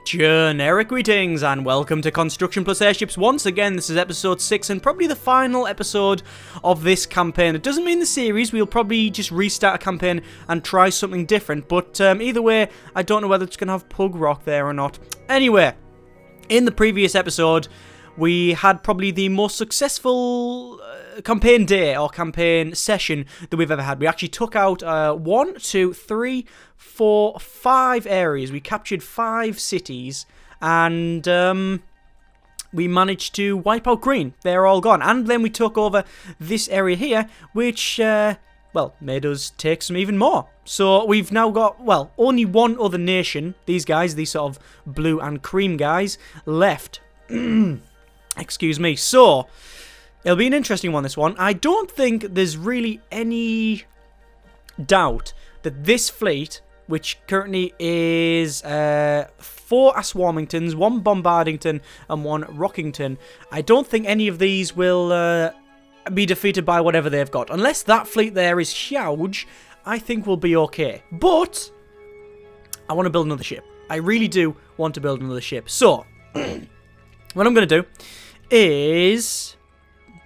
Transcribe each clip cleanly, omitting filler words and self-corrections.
Generic greetings and welcome to Construction Plus Airships. Once again, this is episode 6 and probably the final episode of this campaign. It doesn't mean the series, we'll probably just restart a campaign and try something different, but either way, I don't know whether it's going to have Pug Rock there or not. Anyway, in the previous episode, we had probably the most successful campaign day or campaign session that we've ever had. We actually took out 1, 2, 3, 4, 5 areas. We captured 5 cities and we managed to wipe out green. They're all gone. And then we took over this area here, which, well, made us take some even more. So we've now got, well, only one other nation, these guys, these sort of blue and cream guys, left. Excuse me. So, it'll be an interesting one, this one. I don't think there's really any doubt that this fleet, which currently is 4 Aswarmingtons, 1 Bombardington, and 1 Rockington, I don't think any of these will be defeated by whatever they've got. Unless that fleet there is huge, I think we'll be okay. But, I want to build another ship. I really do want to build another ship. So, what I'm going to do is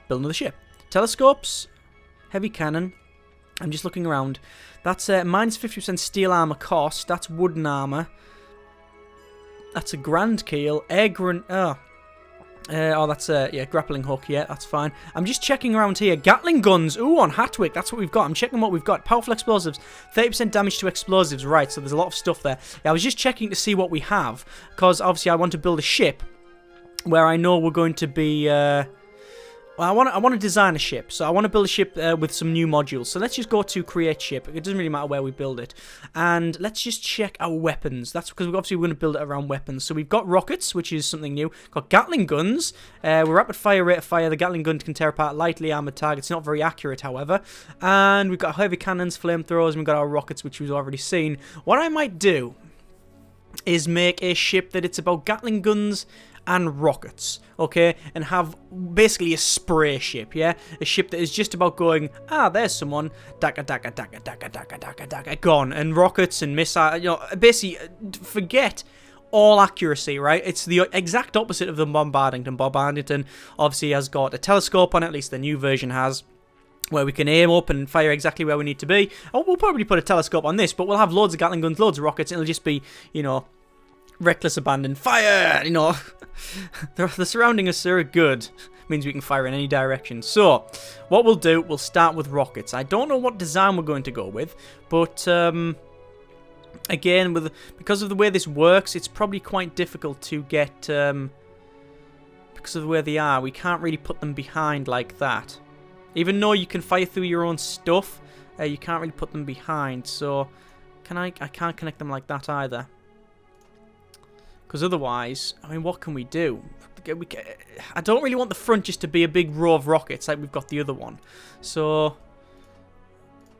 build another ship. Telescopes, heavy cannon. I'm just looking around. That's minus 50% steel armor cost. That's wooden armor. That's a grand keel. Air grenade. Oh, that's a grappling hook. Yeah, that's fine. I'm just checking around here. Gatling guns. Ooh, on Hatwick. That's what we've got. I'm checking what we've got. Powerful explosives. 30% damage to explosives. Right, so there's a lot of stuff there. Yeah, I was just checking to see what we have, because obviously I want to build a ship where I know we're going to be, well, I want to design a ship. So I want to build a ship with some new modules. So let's just go to create ship. It doesn't really matter where we build it. And let's just check our weapons. That's because obviously we're going to build it around weapons. So we've got rockets, which is something new. Got Gatling guns. We're rapid fire, rate of fire. The Gatling gun can tear apart lightly armored targets. Not very accurate, however. And we've got heavy cannons, flamethrowers, and we've got our rockets, which we've already seen. What I might do is make a ship that it's about Gatling guns and rockets, okay, and have basically a spray ship, yeah, a ship that is just about going, there's someone, daka daka daka daka daka daka daka, gone, and rockets and missiles, you know, basically forget all accuracy, right? It's the exact opposite of the Bombardington. Bombardington obviously has got a telescope on it, at least the new version has, where we can aim up and fire exactly where we need to be. Oh, we'll probably put a telescope on this, but we'll have loads of Gatling guns, loads of rockets, and it'll just be, you know, reckless abandon fire, you know. The surrounding us are good. Means we can fire in any direction. So, what we'll do, we'll start with rockets. I don't know what design we're going to go with, but again, because of the way this works, it's probably quite difficult to get, because of the way they are, we can't really put them behind like that. Even though you can fire through your own stuff, you can't really put them behind. So, I can't connect them like that either. Because otherwise, I mean, what can we do? I don't really want the front just to be a big row of rockets like we've got the other one. So,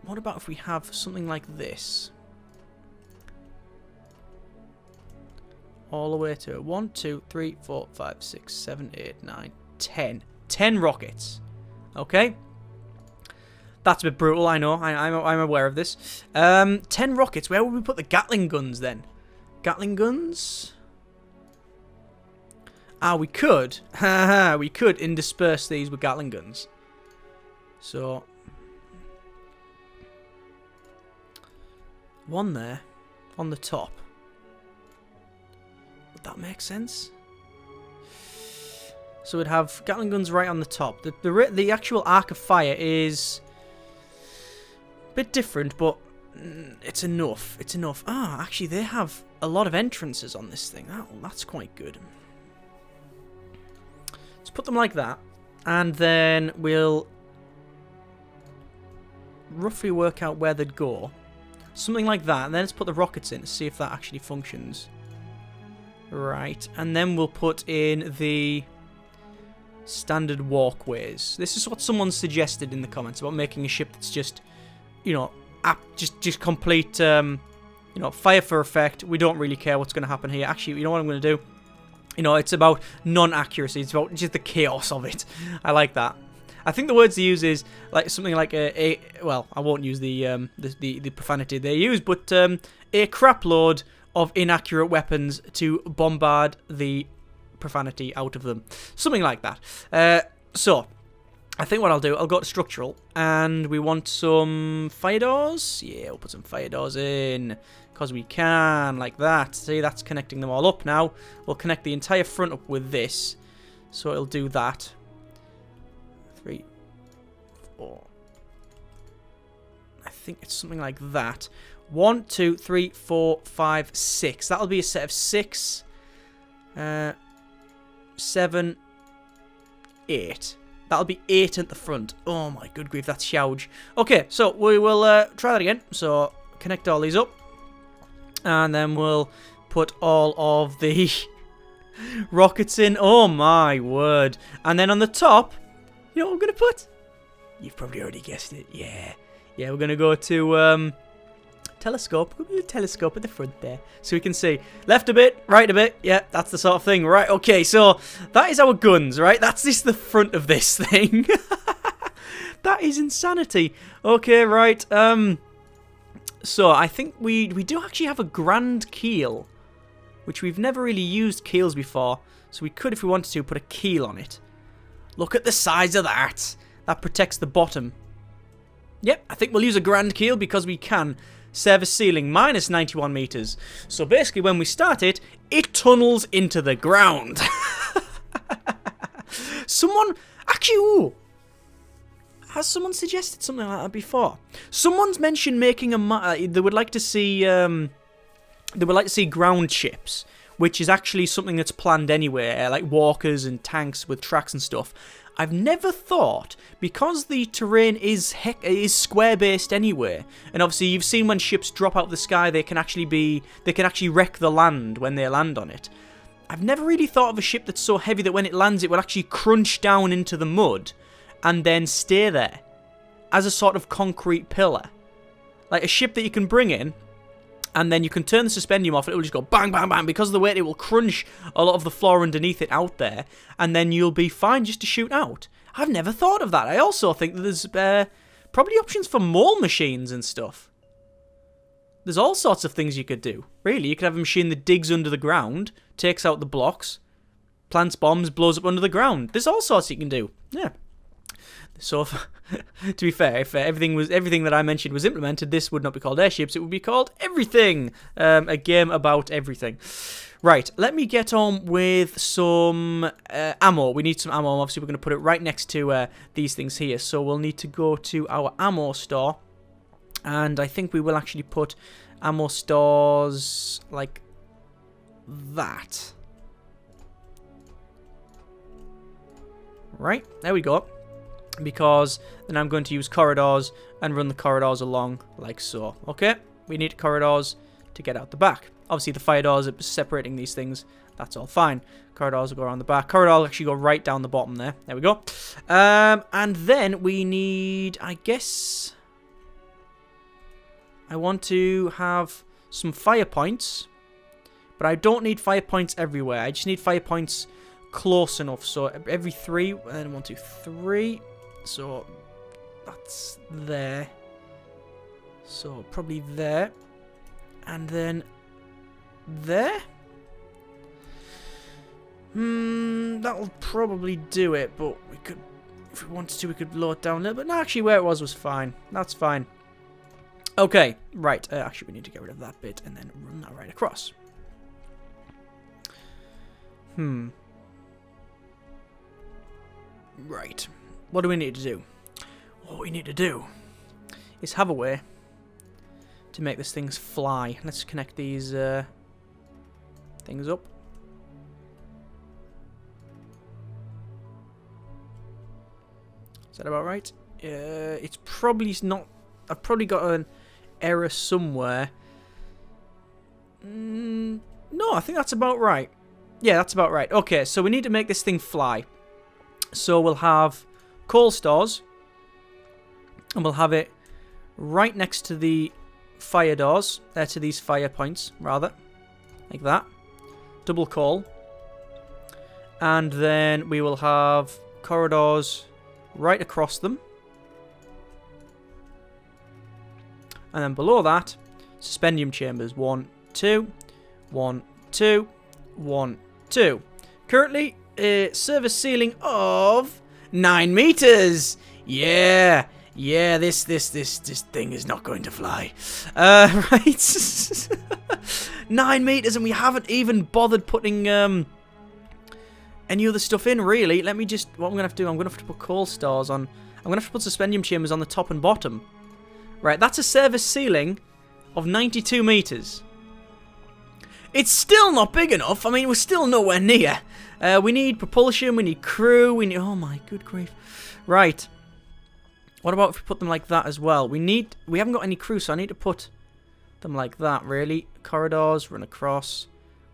what about if we have something like this? All the way to 1, 2, 3, 4, 5, 6, 7, 8, 9, 10. 10 rockets. Okay? That's a bit brutal, I know. I'm aware of this. 10 rockets. Where would we put the Gatling guns then? Gatling guns? We could. We could intersperse these with Gatling guns. So, one there on the top. Would that make sense? So we'd have Gatling guns right on the top. The actual arc of fire is a bit different, but it's enough. It's enough. Actually, they have a lot of entrances on this thing. That's quite good. Let's put them like that, and then we'll roughly work out where they'd go. Something like that, and then let's put the rockets in to see if that actually functions. Right, and then we'll put in the standard walkways. This is what someone suggested in the comments about making a ship that's just, you know, just complete, you know, fire for effect. We don't really care what's going to happen here. Actually, you know what I'm going to do? You know, it's about non-accuracy. It's about just the chaos of it. I like that. I think the words they use is like something like well, I won't use the profanity they use, but a crap load of inaccurate weapons to bombard the profanity out of them. Something like that. So, I think what I'll do, I'll go to structural, and we want some fire doors. Yeah, we'll put some fire doors in, because we can, like that. See, that's connecting them all up now. We'll connect the entire front up with this, so it'll do that. 3, 4. I think it's something like that. 1, 2, 3, 4, 5, 6. That'll be a set of 6. 7, 8. That'll be 8 at the front. Oh my good grief, that's huge. Okay, so we will try that again. So connect all these up, and then we'll put all of the rockets in. Oh my word! And then on the top, you know what we're gonna put? You've probably already guessed it. Yeah, we're gonna go to telescope. We'll put a telescope at the front there, so we can see left a bit, right a bit. Yeah, that's the sort of thing. Right, okay, so that is our guns, right? That's just the front of this thing. That is insanity. Okay, right. So I think we do actually have a grand keel, which we've never really used keels before, so we could, if we wanted to, put a keel on it. Look at the size of that. That protects the bottom. Yep, I think we'll use a grand keel because we can. Service ceiling, minus 91 meters. So basically, when we start it, it tunnels into the ground. Someone, actually, ooh, has someone suggested something like that before? Someone's mentioned making a. They would like to see. They would like to see ground ships, which is actually something that's planned anywhere, like walkers and tanks with tracks and stuff. I've never thought, because the terrain is square-based anyway, and obviously you've seen when ships drop out of the sky, they can actually wreck the land when they land on it. I've never really thought of a ship that's so heavy that when it lands, it will actually crunch down into the mud and then stay there as a sort of concrete pillar, like a ship that you can bring in. And then you can turn the suspendium off and it will just go bang, bang, bang. Because of the weight, it will crunch a lot of the floor underneath it out there. And then you'll be fine just to shoot out. I've never thought of that. I also think that there's probably options for mole machines and stuff. There's all sorts of things you could do. Really, you could have a machine that digs under the ground, takes out the blocks, plants bombs, blows up under the ground. There's all sorts you can do. Yeah. So, to be fair, if everything that I mentioned was implemented, this would not be called Airships. It would be called Everything. A game about everything. Right, let me get on with some ammo. We need some ammo. Obviously, we're going to put it right next to these things here. So we'll need to go to our ammo store. And I think we will actually put ammo stores like that. Right, there we go. Because then I'm going to use corridors and run the corridors along like so. Okay, we need corridors to get out the back. Obviously, the fire doors are separating these things. That's all fine. Corridors will go around the back. Corridors will actually go right down the bottom there. There we go. And then we need, I guess, I want to have some fire points. But I don't need fire points everywhere. I just need fire points close enough. So every 3, and 1, 2, 3. So that's there. So probably there. And then there. That'll probably do it, but we could, if we wanted to, we could lower it down a little bit. No, actually where it was fine. That's fine. Okay, right. Actually, we need to get rid of that bit and then run that right across. Right. What do we need to do? What we need to do is have a way to make this thing fly. Let's connect these things up. Is that about right? It's probably not. I've probably got an error somewhere. No, I think that's about right. Yeah, that's about right. Okay, so we need to make this thing fly. So we'll have coal stores, and we'll have it right next to the fire doors, to these fire points, rather, like that. Double coal. And then we will have corridors right across them. And then below that, suspendium chambers. 1, 2, 1, 2, 1, 2. Currently, a service ceiling of 9 meters. Yeah. Yeah, this thing is not going to fly. Right. 9 meters, and we haven't even bothered putting any other stuff in, really. Let me just... What I'm going to have to do, I'm going to have to put coal stores on. I'm going to have to put suspension chambers on the top and bottom. Right, that's a service ceiling of 92 meters. It's still not big enough. I mean, we're still nowhere near. We need propulsion, we need crew, we need... Oh my good grief. Right. What about if we put them like that as well? We haven't got any crew, so I need to put them like that, really. Corridors, run across,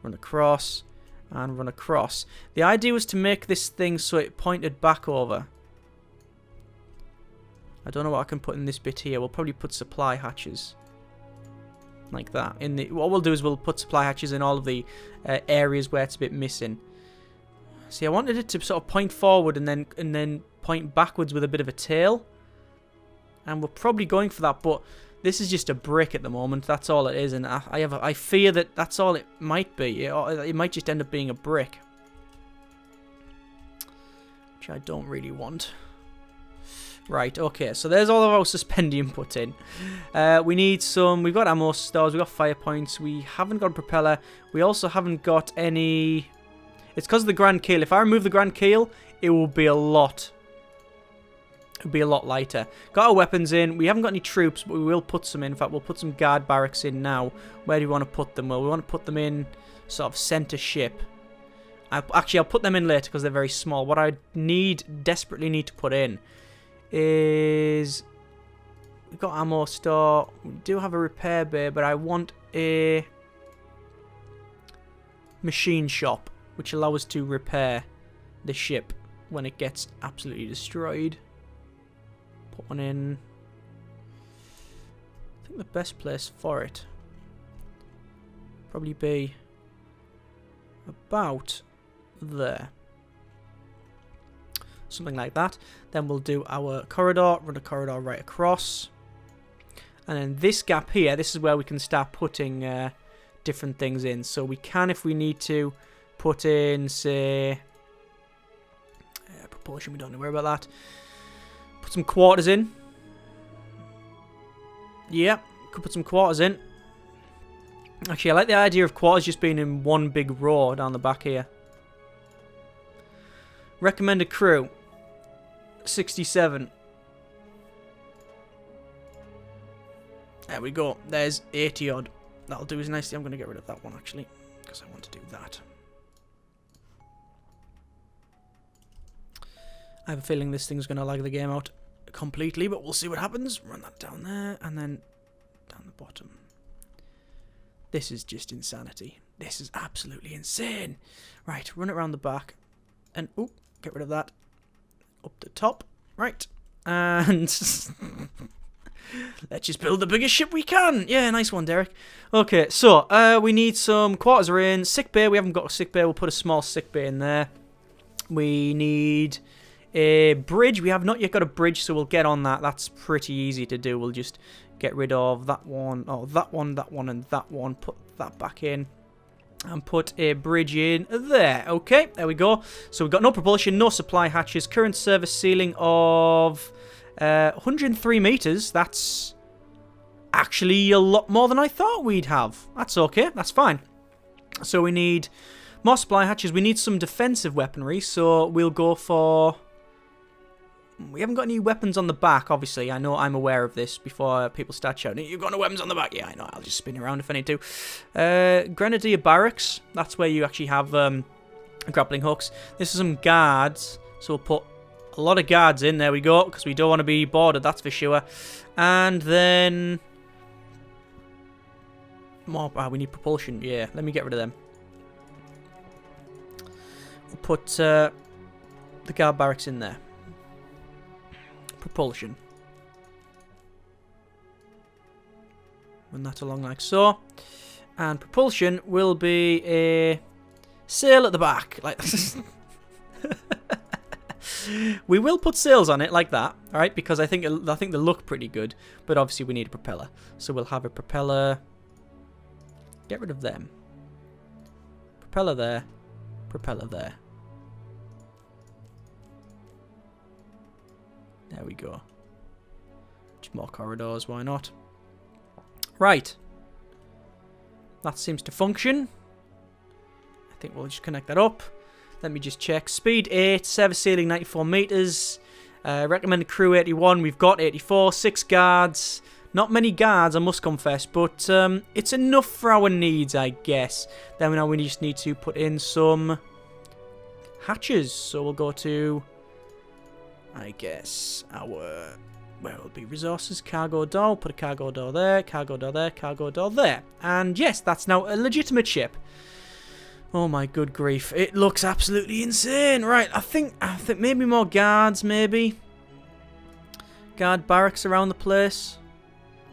and run across. The idea was to make this thing so it pointed back over. I don't know what I can put in this bit here. We'll probably put supply hatches. Like that. What we'll do is we'll put supply hatches in all of the areas where it's a bit missing. See, I wanted it to sort of point forward and then point backwards with a bit of a tail. And we're probably going for that, but this is just a brick at the moment. That's all it is, and I fear that that's all it might be. It might just end up being a brick, which I don't really want. Right, okay, so there's all of our suspendium put in. We need some... We've got ammo stores, we've got fire points, we haven't got a propeller, we also haven't got any... It's because of the Grand Keel. If I remove the Grand Keel, it will be a lot... It'll be a lot lighter. Got our weapons in. We haven't got any troops, but we will put some in. In fact, we'll put some guard barracks in now. Where do we want to put them? Well, we want to put them in sort of center ship. Actually, I'll put them in later because they're very small. What I desperately need to put in is... We've got ammo store. We do have a repair bay, but I want a machine shop, which allows us to repair the ship when it gets absolutely destroyed. Put one in. I think the best place for it probably be about there. Something like that. Then we'll do our corridor, run a corridor right across. And then this gap here, this is where we can start putting different things in. So we can, if we need to, put in, say, propulsion. We don't need to worry about that. Put some quarters in. Yeah, could put some quarters in. Actually, I like the idea of quarters just being in one big row down the back here. Recommended crew 67. There we go. There's 80 odd. That'll do as nicely. I'm going to get rid of that one actually, because I want to do that. I have a feeling this thing's going to lag the game out completely, but we'll see what happens. Run that down there, and then down the bottom. This is just insanity. This is absolutely insane. Right, run it around the back, and oh, get rid of that. Up the top, right, and let's just build the biggest ship we can. Yeah, nice one, Derek. Okay, so we need some quarters are in. Sick bay, we haven't got a sick bay. We'll put a small sick bay in there. We need a bridge. We have not yet got a bridge, so we'll get on that. That's pretty easy to do. We'll just get rid of that one, that one, and that one. Put that back in. And put a bridge in there. Okay, there we go. So we've got no propulsion, no supply hatches. Current service ceiling of 103 meters. That's actually a lot more than I thought we'd have. That's okay. That's fine. So we need more supply hatches. We need some defensive weaponry. So we'll go for... We haven't got any weapons on the back, obviously. I know I'm aware of this before people start shouting, you've got no weapons on the back. Yeah, I know. I'll just spin around if I need to. Grenadier barracks. That's where you actually have grappling hooks. This is some guards. So we'll put a lot of guards in. There we go. Because we don't want to be boarded, that's for sure. And then... more. We need propulsion. Yeah, let me get rid of them. We'll put the guard barracks in there. Propulsion. Run that along like so. And propulsion will be a sail at the back. Like we will put sails on it like that, alright, because I think they look pretty good, but obviously we need a propeller. So we'll have a propeller. Get rid of them. Propeller there. Propeller there. There we go. Just more corridors, why not? Right. That seems to function. I think we'll just connect that up. Let me just check. Speed 8, service ceiling 94 meters. Recommended crew 81. We've got 84. 6 guards. Not many guards, I must confess, but it's enough for our needs, I guess. Then now we just need to put in some hatches. So we'll go to, I guess, our, where will be resources, cargo door. We'll put a cargo door there, cargo door there, cargo door there. And yes, that's now a legitimate ship. Oh my good grief, it looks absolutely insane. Right, I think maybe more guards, maybe. Guard barracks around the place.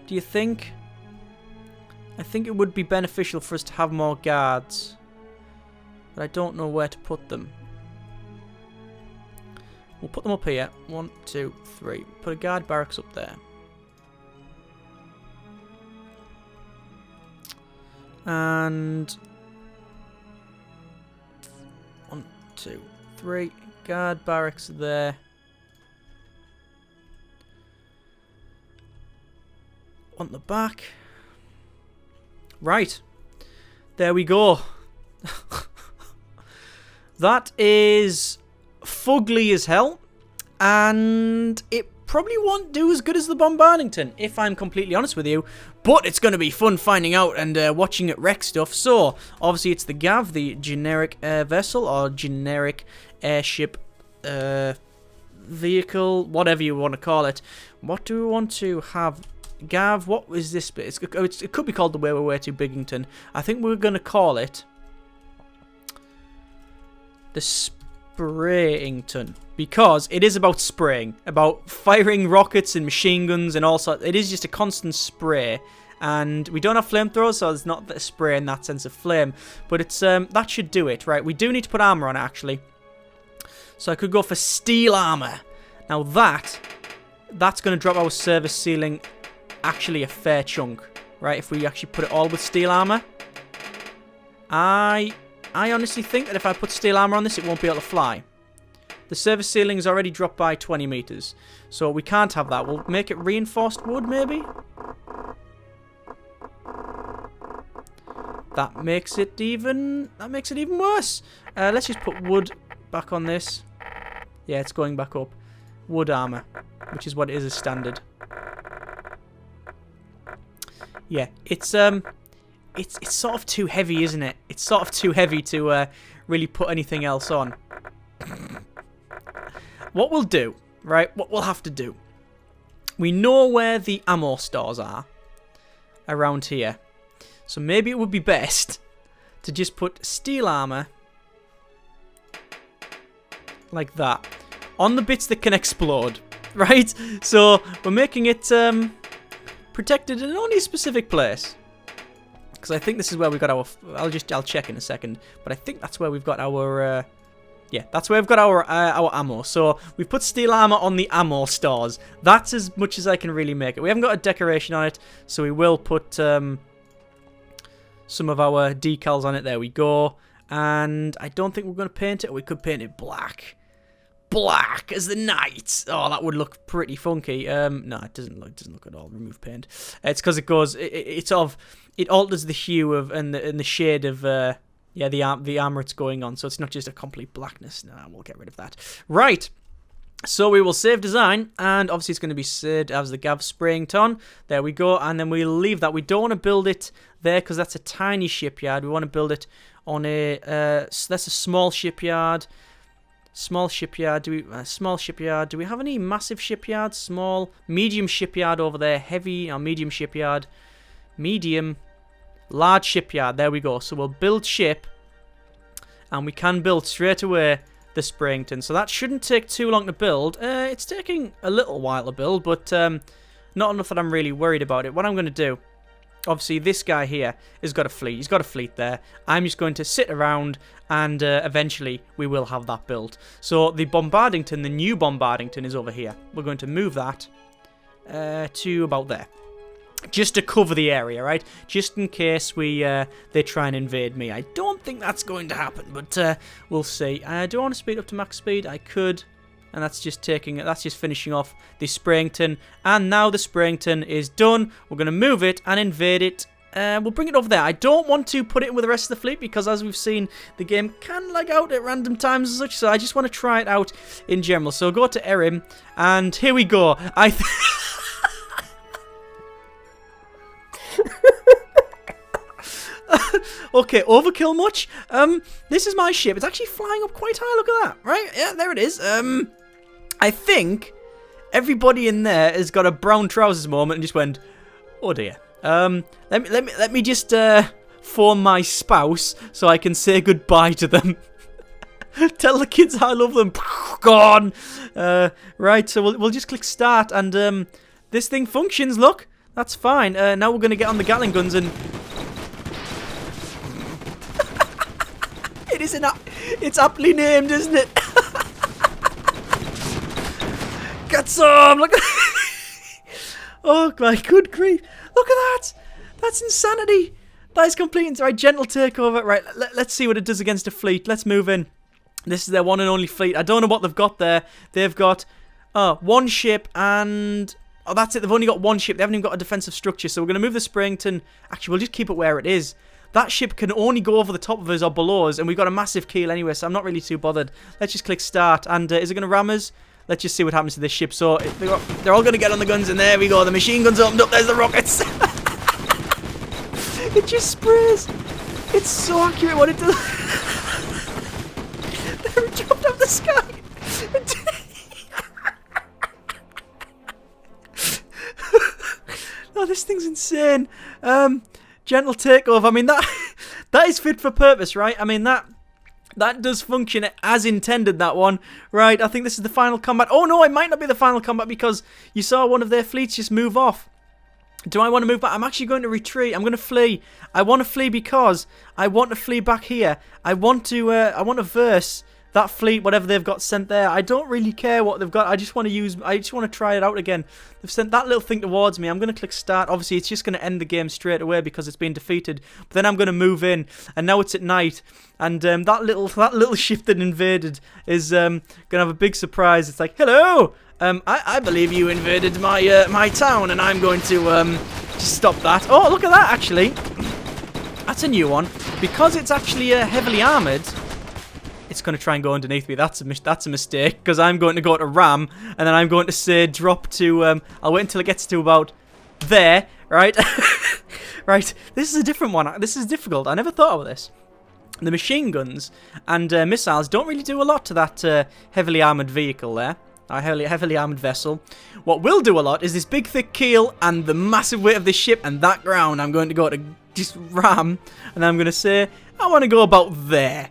Do you think? I think it would be beneficial for us to have more guards. But I don't know where to put them. We'll put them up here. 1, 2, 3. Put a guard barracks up there. And 1, 2, 3. Guard barracks there. On the back. Right. There we go. That is fugly as hell. And it probably won't do as good as the Bombardington, if I'm completely honest with you. But it's going to be fun finding out and watching it wreck stuff. So, obviously it's the GAV, the generic vessel, or generic airship vehicle, whatever you want to call it. What do we want to have? Gav, what is this bit? It could be called the Way to Biggington. I think we're going to call it the Sprayington, because it is about spraying, about firing rockets and machine guns and all sorts. It is just a constant spray, and we don't have flamethrowers, so it's not a spray in that sense of flame. But it's that should do it, right? We do need to put armor on it, actually. So I could go for steel armor. Now that's going to drop our service ceiling actually a fair chunk, right? If we actually put it all with steel armor. I honestly think that if I put steel armor on this, it won't be able to fly. The service ceiling is already dropped by 20 meters, so we can't have that. We'll make it reinforced wood, maybe. That makes it even worse. Let's just put wood back on this. Yeah, it's going back up. Wood armor, which is what it is as standard. Yeah, it's sort of too heavy, isn't it? It's sort of too heavy to really put anything else on. What we'll do, right? What we'll have to do. We know where the ammo stores are around here. So maybe it would be best to just put steel armor like that on the bits that can explode, right? So we're making it protected in only a specific place, because I think this is where we've got our. I'll check in a second, but I think that's where we've got our. Yeah, that's where we've got our ammo. So we've put steel armor on the ammo stores. That's as much as I can really make it. We haven't got a decoration on it, so we will put some of our decals on it. There we go. And I don't think we're going to paint it. We could paint it black. Black as the night. Oh, that would look pretty funky. No, it doesn't look at all. Remove paint. It's because it goes. It sort of alters the hue of and the shade of yeah, the armor it's going on. So it's not just a complete blackness. No, we'll get rid of that. Right. So we will save design, and obviously it's going to be saved as the Gav Sprayington. There we go, and then we'll leave that. We don't want to build it there because that's a tiny shipyard. We want to build it on a that's a small shipyard. Small shipyard. Small shipyard. Do we have any massive shipyards? Small, medium shipyard over there. Heavy or medium shipyard. Medium, large shipyard. There we go. So we'll build ship, and we can build straight away the Sprayington. So that shouldn't take too long to build. It's taking a little while to build, but not enough that I'm really worried about it. What I'm going to do, obviously this guy here has got a fleet. He's got a fleet there. I'm just going to sit around, and eventually we will have that built. So the Bombardington, the new Bombardington, is over here. We're going to move that to about there. Just to cover the area, right? Just in case they try and invade me. I don't think that's going to happen, but we'll see. Do I want to speed up to max speed? I could. And that's just finishing off the Sprayington. And now the Sprayington is done. We're going to move it and invade it. We'll bring it over there. I don't want to put it in with the rest of the fleet because, as we've seen, the game can lag out at random times and such. So I just want to try it out in general. So go to Erim, and here we go. Okay, overkill much? This is my ship. It's actually flying up quite high. Look at that. Right? Yeah, there it is. I think everybody in there has got a brown trousers moment and just went, oh dear. Let me just form my spouse so I can say goodbye to them. Tell the kids I love them. Gone. Right, so we'll just click start, and this thing functions. Look, that's fine. Now we're gonna get on the Gatling guns and. It's aptly named, isn't it? Get some! Look at oh my good grief. Look at that! That's insanity! That is complete. Right, gentle takeover. Right, let's see what it does against a fleet. Let's move in. This is their one and only fleet. I don't know what they've got there. They've got one ship and... Oh, that's it. They've only got one ship. They haven't even got a defensive structure. So we're going to move the Sprayington. Actually, we'll just keep it where it is. That ship can only go over the top of us or below us, and we've got a massive keel anyway, so I'm not really too bothered. Let's just click start, and is it going to ram us? Let's just see what happens to this ship. So they're all going to get on the guns, and there we go. The machine guns opened up. There's the rockets. It just sprays. It's so accurate what it does. They jumped up the sky. Oh, this thing's insane. Gentle takeover. I mean, that is fit for purpose, right? I mean, that does function as intended, that one. Right, I think this is the final combat. Oh, no, it might not be the final combat because you saw one of their fleets just move off. Do I want to move back? I'm actually going to retreat. I'm going to flee. I want to flee because I want to flee back here. I want to verse that fleet, whatever they've got sent there. I don't really care what they've got. I just want to try it out again. They've sent that little thing towards me. I'm going to click start. Obviously, it's just going to end the game straight away because it's been defeated. But then I'm going to move in, and now it's at night. And that little ship that invaded is going to have a big surprise. It's like, hello. I believe you invaded my town, and I'm going to just stop that. Oh, look at that, actually. That's a new one. Because it's actually heavily armoured, it's going to try and go underneath me. That's a mistake, because I'm going to go to ram, and then I'm going to say drop to... I'll wait until it gets to about there, right? Right, this is a different one. This is difficult. I never thought of this. The machine guns and missiles don't really do a lot to that heavily armoured vehicle there. Our heavily armoured vessel. What will do a lot is this big thick keel and the massive weight of this ship and that ground. I'm going to go to just ram, and I'm going to say I want to go about there.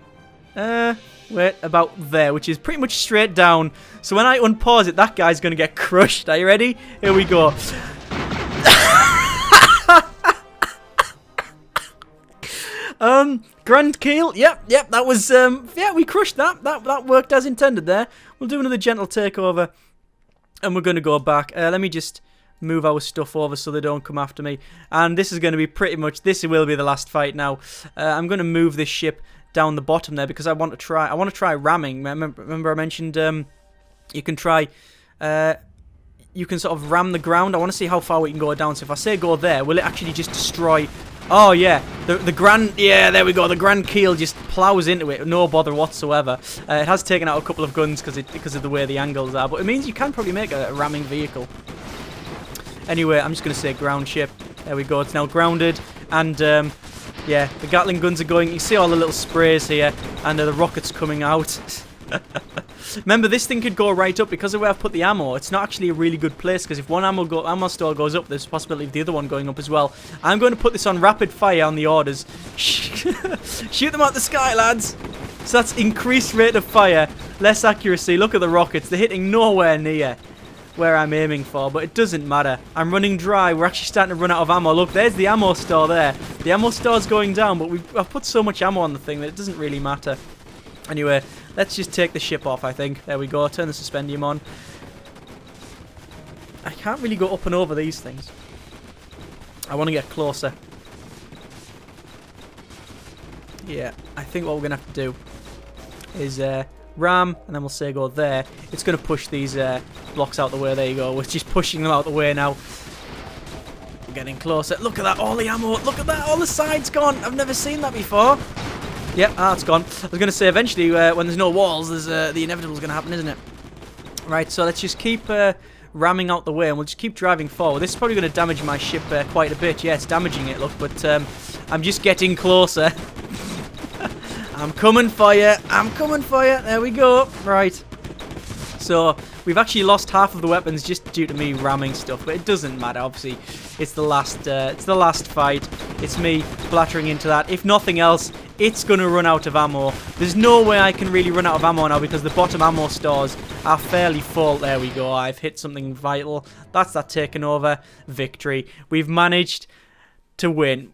Wait, about there, which is pretty much straight down. So when I unpause it, that guy's going to get crushed. Are you ready? Here we go. Grand keel. Yep, that was, yeah, we crushed that. That worked as intended there. We'll do another gentle takeover, and we're going to go back. Let me just move our stuff over so they don't come after me. And this is going to be pretty much, this will be the last fight now. I'm going to move this ship down the bottom there because I want to try ramming. Remember I mentioned you can try, you can sort of ram the ground. I want to see how far we can go down. So if I say go there, will it actually just destroy... Oh, yeah, the grand, yeah, there we go. The grand keel just plows into it, no bother whatsoever. It has taken out a couple of guns because of the way the angles are, but it means you can probably make a ramming vehicle. Anyway, I'm just going to say ground ship. There we go, it's now grounded, and yeah, the Gatling guns are going. You see all the little sprays here, and the rockets coming out. Remember, this thing could go right up because of where I've put the ammo. It's not actually a really good place because if one ammo store goes up, there's a possibility of the other one going up as well. I'm going to put this on rapid fire on the orders. Shoot them out the sky, lads. So that's increased rate of fire, less accuracy. Look at the rockets. They're hitting nowhere near where I'm aiming for, but it doesn't matter. I'm running dry. We're actually starting to run out of ammo. Look, there's the ammo store there. The ammo store's going down, but I've put so much ammo on the thing that it doesn't really matter. Anyway, let's just take the ship off, I think. There we go. Turn the suspendium on. I can't really go up and over these things. I want to get closer. Yeah, I think what we're going to have to do is ram, and then we'll say go there. It's going to push these blocks out the way. There you go. We're just pushing them out the way now. We're getting closer. Look at that, all the ammo. Look at that, all the sides gone. I've never seen that before. Yep, that's gone. I was going to say eventually when there's no walls, there's the inevitable is going to happen, isn't it? Right, so let's just keep ramming out the way, and we'll just keep driving forward. This is probably going to damage my ship quite a bit. Yeah, it's damaging it, look, but I'm just getting closer. I'm coming for you. I'm coming for you. There we go. Right. So we've actually lost half of the weapons just due to me ramming stuff, but it doesn't matter. Obviously, it's the last fight. It's me splattering into that. If nothing else, it's gonna run out of ammo. There's no way I can really run out of ammo now because the bottom ammo stores are fairly full. There we go. I've hit something vital. That's that taken over. Victory. We've managed to win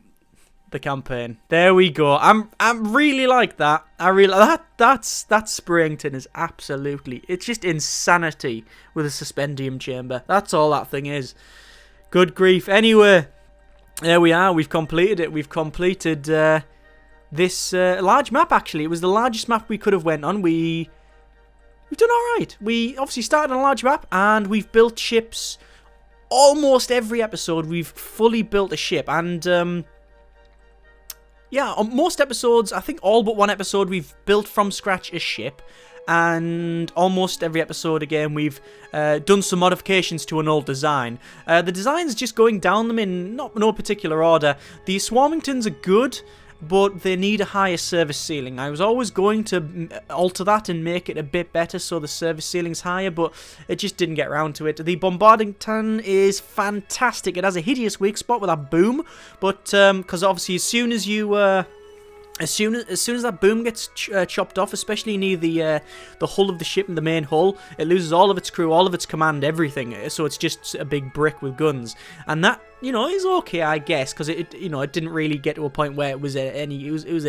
the campaign. There we go. I'm really like that. I really that Springton is absolutely, it's just insanity with a suspendium chamber. That's all that thing is. Good grief. Anyway, there we are. We've completed it. We've completed this large map. Actually, it was the largest map we could have went on. We've done all right. We obviously started on a large map, and we've built ships. Almost every episode, we've fully built a ship, and yeah, on most episodes, I think all but one episode, we've built from scratch a ship. And almost every episode, again, we've done some modifications to an old design. The design's just going down them in no particular order. The Swarmingtons are good, but they need a higher service ceiling. I was always going to alter that and make it a bit better so the service ceiling's higher, but it just didn't get around to it. The Bombardington is fantastic. It has a hideous weak spot with that boom, but because obviously as soon as you as soon as that boom gets chopped off, especially near the hull of the ship and the main hull, it loses all of its crew, all of its command, everything. So it's just a big brick with guns, and that, you know, is okay, I guess, because it didn't really get to a point where it was in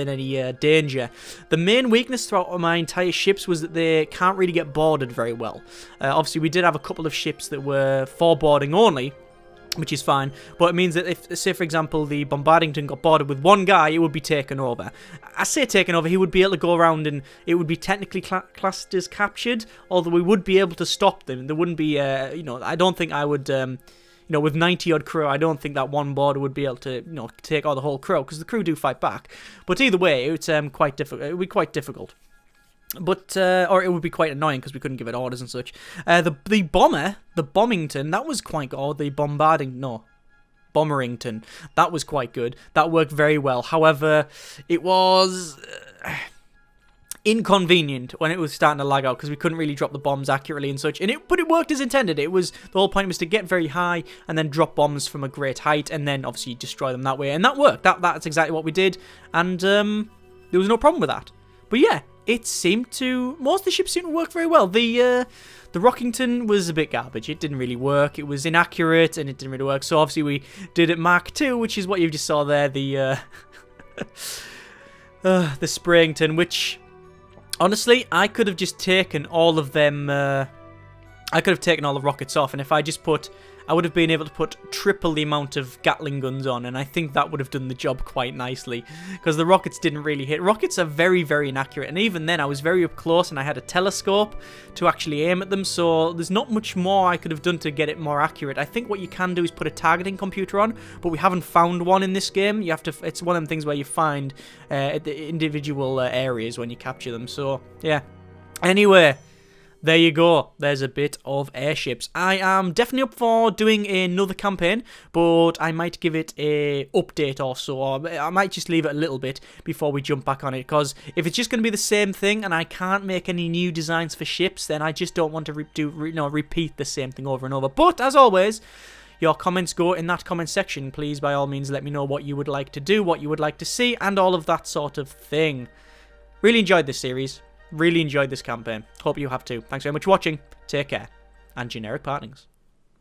any danger. The main weakness throughout my entire ships was that they can't really get boarded very well. Obviously, we did have a couple of ships that were for boarding only, which is fine, but it means that if, say for example, the Bombardington got boarded with one guy, it would be taken over. I say taken over, he would be able to go around and it would be technically classed as captured, although we would be able to stop them. There wouldn't be, I don't think I would, with 90 odd crew, I don't think that one boarder would be able to, take out the whole crew, because the crew do fight back. But either way, it's quite difficult. It would be quite difficult. But, or it would be quite annoying because we couldn't give it orders and such. The bomber, the Bombington, that was quite good. Or the Bomberington, that was quite good. That worked very well. However, it was inconvenient when it was starting to lag out because we couldn't really drop the bombs accurately and such. But it worked as intended. It was, the whole point was to get very high and then drop bombs from a great height and then obviously destroy them that way. And that worked. That's exactly what we did. And there was no problem with that. But yeah, most of the ships seemed to work very well. The Rockington was a bit garbage. It didn't really work. It was inaccurate and it didn't really work. So obviously we did it Mark II, which is what you just saw there. The the Springton, which honestly I could have just taken all of them. I could have taken all the rockets off, and if I just I would have been able to put triple the amount of Gatling guns on, and I think that would have done the job quite nicely, because the rockets didn't really hit. Rockets are very, very inaccurate, and even then I was very up close, and I had a telescope to actually aim at them, so there's not much more I could have done to get it more accurate. I think what you can do is put a targeting computer on, but we haven't found one in this game. You have to. It's one of them things where you find the individual areas when you capture them, so yeah. Anyway, there you go. There's a bit of airships. I am definitely up for doing another campaign, but I might give it a update or so. Or I might just leave it a little bit before we jump back on it, because if it's just going to be the same thing and I can't make any new designs for ships, then I just don't want to repeat the same thing over and over. But as always, your comments go in that comment section. Please, by all means, let me know what you would like to do, what you would like to see, and all of that sort of thing. Really enjoyed this series. Really enjoyed this campaign. Hope you have too. Thanks very much for watching. Take care. And generic partings.